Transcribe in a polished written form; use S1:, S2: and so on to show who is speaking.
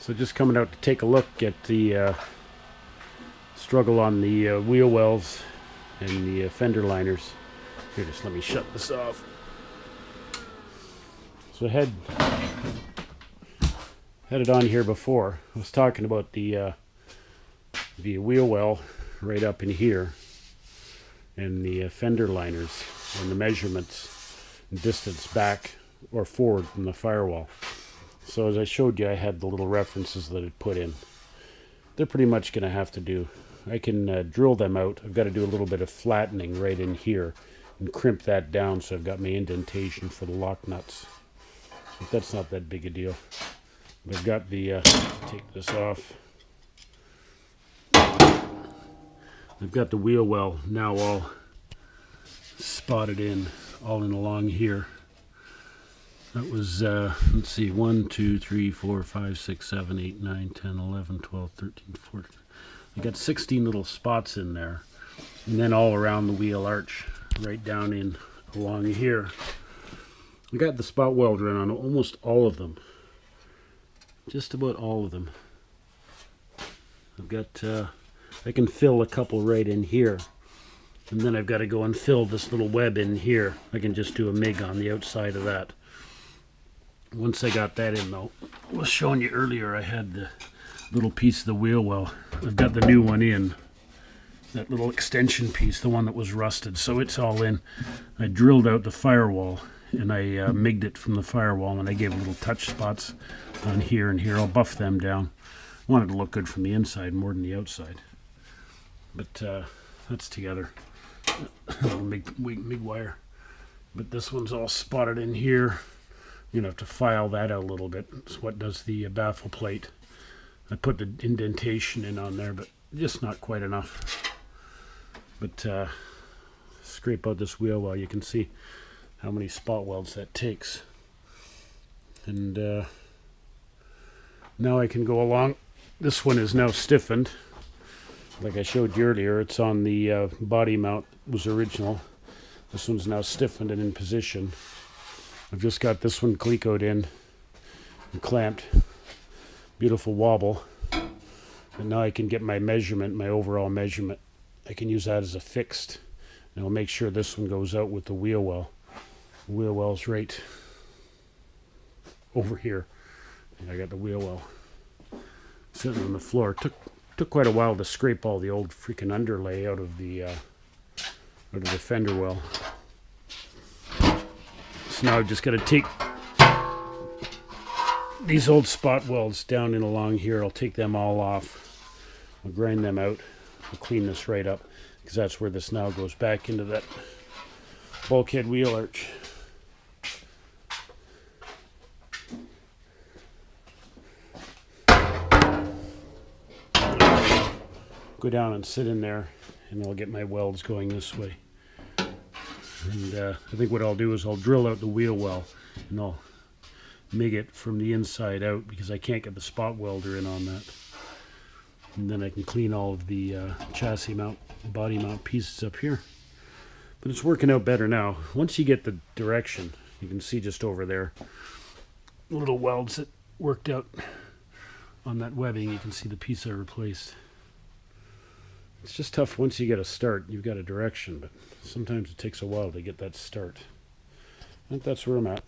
S1: So just coming out to take a look at the struggle on the wheel wells and the fender liners. Here, just let me shut this off. So I had it on here before. I was talking about the wheel well right up in here and the fender liners and the measurements and distance back or forward from the firewall. So as I showed you, I had the little references that I'd put in. They're pretty much going to have to do. I can drill them out. I've got to do a little bit of flattening right in here and crimp that down so I've got my indentation for the lock nuts. But that's not that big a deal. But I've got the, take this off. I've got the wheel well now all spotted in, all in along here. That was, let's see, 1, 2, 3, 4, 5, 6, 7, 8, 9, 10, 11, 12, 13, 14. I got 16 little spots in there. And then all around the wheel arch, right down in along here. I got the spot welder in on almost all of them. Just about all of them. I've got, I can fill a couple right in here. And then I've got to go and fill this little web in here. I can just do a MIG on the outside of that. Once I got that in though, I was showing you earlier I had the little piece of the wheel well. I've got the new one in. That little extension piece, the one that was rusted. So it's all in. I drilled out the firewall and I MIG'd it from the firewall and I gave little touch spots on here and here. I'll buff them down. I want it to look good from the inside more than the outside. But that's together. Little MIG wire. But this one's all spotted in here. You're going to have to file that out a little bit. It's what does the baffle plate. I put the indentation in on there, but just not quite enough. But scrape out this wheel well. You can see how many spot welds that takes. And now I can go along. This one is now stiffened. Like I showed you earlier, it's on the body mount. It was original. This one's now stiffened and in position. I've just got this one clecoed in and clamped. Beautiful wobble. And now I can get my measurement, my overall measurement. I can use that as a fixed. And I'll make sure this one goes out with the wheel well. The wheel well's right over here. And I got the wheel well sitting on the floor. Took quite a while to scrape all the old freaking underlay out of the fender well. So now I've just got to take these old spot welds down and along here. I'll take them all off. I'll grind them out. I'll clean this right up because that's where this now goes back into that bulkhead wheel arch. Go down and sit in there and I'll get my welds going this way. And I think what I'll do is I'll drill out the wheel well and I'll MIG it from the inside out because I can't get the spot welder in on that. And then I can clean all of the chassis mount, body mount pieces up here. But it's working out better now. Once you get the direction, you can see just over there, little welds that worked out on that webbing. You can see the piece I replaced. It's just tough once you get a start. You've got a direction, but sometimes it takes a while to get that start. I think that's where I'm at.